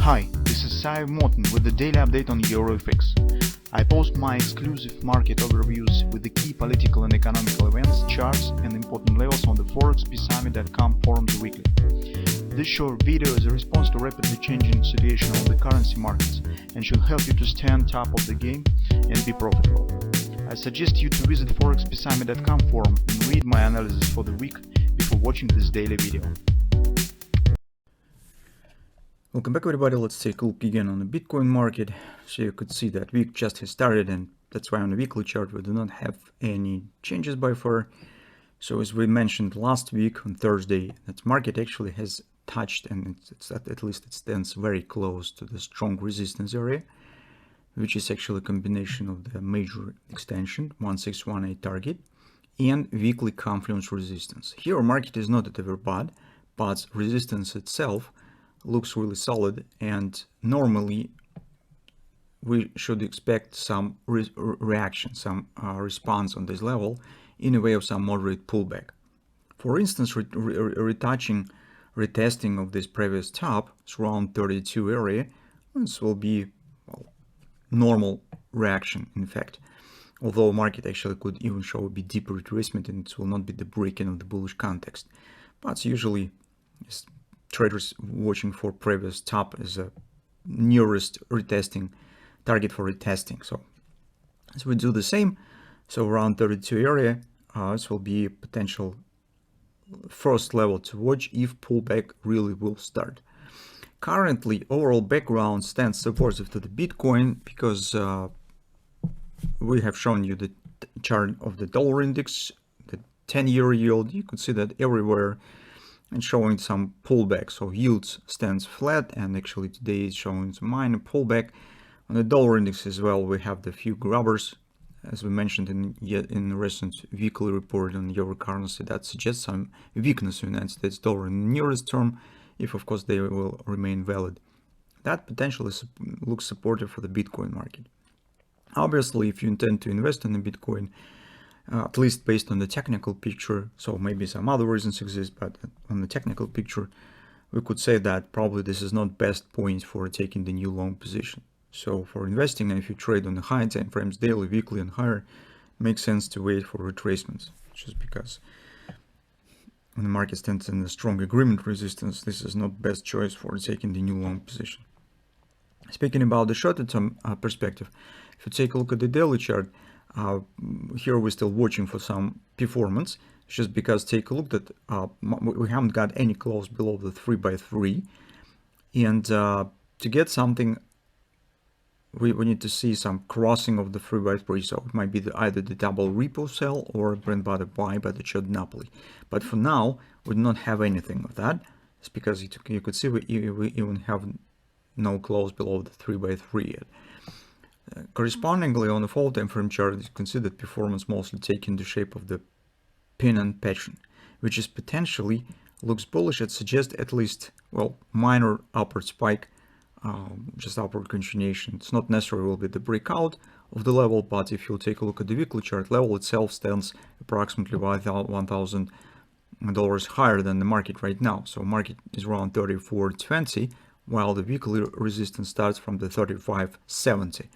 Hi, this is Sive Morten with the daily update on EuroFX. I post my exclusive market overviews with the key political and economical events, charts and important levels on the ForexPeaceArmy.com forums weekly. This short video is a response to rapidly changing situation on the currency markets and should help you to stay on top of the game and be profitable. I suggest you to visit ForexPeaceArmy.com forum and read my analysis for the week before watching this daily video. Welcome back everybody. Let's take a look again on the Bitcoin market. So you could see that week just has started, and that's why on the weekly chart we do not have any changes by far. So as we mentioned last week on Thursday, that market actually has touched, and at least it stands very close to the strong resistance area, which is actually a combination of the major extension 1618 target and weekly confluence resistance. Here market is not at ever bad, but resistance itself looks really solid, and normally we should expect some reaction, some response on this level in a way of some moderate pullback. For instance, retesting of this previous top, it's around 32 area, this will be normal reaction in fact, although market actually could even show a bit deeper retracement and it will not be the breaking of the bullish context, but usually traders watching for previous top as a nearest retesting target for retesting. So as we do the same, so around 32 area, this will be a potential first level to watch if pullback really will start. Currently overall background stands supportive to the Bitcoin because we have shown you the chart of the dollar index, the 10-year yield. You could see that everywhere and showing some pullback. So yields stands flat, and actually today is showing some minor pullback. On the dollar index as well, we have the few grabbers, as we mentioned in the recent weekly report on euro currency, that suggests some weakness in the United States dollar in the nearest term, if of course they will remain valid. That potentially looks supportive for the Bitcoin market. Obviously, if you intend to invest in the Bitcoin, at least based on the technical picture, so maybe some other reasons exist, but on the technical picture, we could say that probably this is not best point for taking the new long position. So for investing, and if you trade on the high time frames, daily, weekly and higher, it makes sense to wait for retracements, just because when the market stands in a strong agreement resistance, this is not best choice for taking the new long position. Speaking about the shorter term perspective, if you take a look at the daily chart, here we're still watching for some performance, just because take a look that we haven't got any close below the 3x3, and to get something we need to see some crossing of the 3x3, so it might be either the double repo sell or bread butter buy by the chart monopoly. But for now we do not have anything of that. It's because you could see we even have no close below the 3x3 yet. Correspondingly, on the fall time frame chart, you can see that performance mostly taking the shape of the pennant pattern, which is potentially looks bullish. It suggests at least, well, minor upward spike, just upward continuation. It's not necessarily will be the breakout of the level, but if you take a look at the weekly chart, level itself stands approximately $1,000 higher than the market right now. So market is around 34.20, while the weekly resistance starts from the 35.70.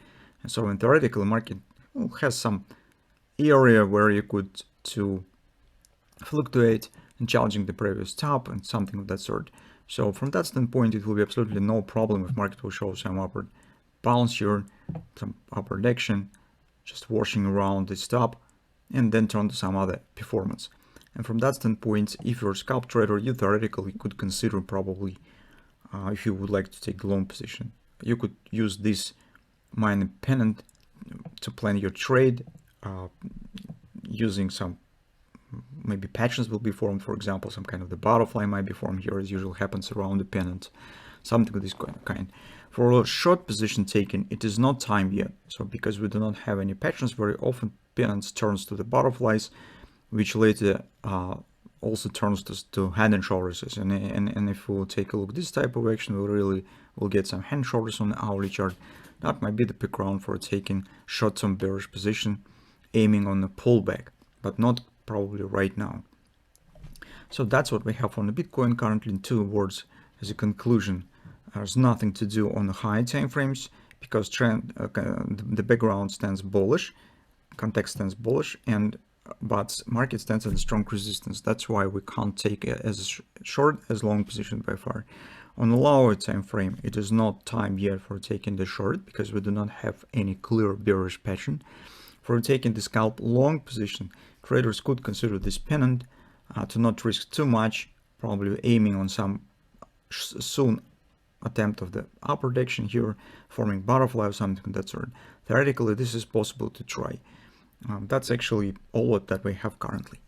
And so in theoretical market has some area where you could to fluctuate and challenging the previous top and something of that sort. So from that standpoint, it will be absolutely no problem if market will show some upward bounce here, some upward action, just washing around this top and then turn to some other performance. And from that standpoint, if you're a scalp trader, you theoretically could consider probably if you would like to take a long position, you could use this minor pennant to plan your trade, using some maybe patterns will be formed. For example, some kind of the butterfly might be formed here, as usual happens around the pennant, something of this kind. For a short position taken, it is not time yet. So because we do not have any patterns, very often pennants turns to the butterflies, which later also turns to head and shoulders. And if we'll take a look at this type of action, we really will get some hand shoulders on the hourly chart. That might be the background for taking short-term bearish position, aiming on the pullback, but not probably right now. So that's what we have on the Bitcoin currently in two words as a conclusion. There's nothing to do on the high time frames because trend, the background stands bullish, context stands bullish, but market stands at a strong resistance. That's why we can't take it as short as long position by far. On the lower time frame, it is not time yet for taking the short because we do not have any clear bearish pattern. For taking the scalp long position, traders could consider this pennant to not risk too much, probably aiming on some soon attempt of the upper direction here, forming butterfly or something of that sort. Theoretically, this is possible to try. That's actually all that we have currently.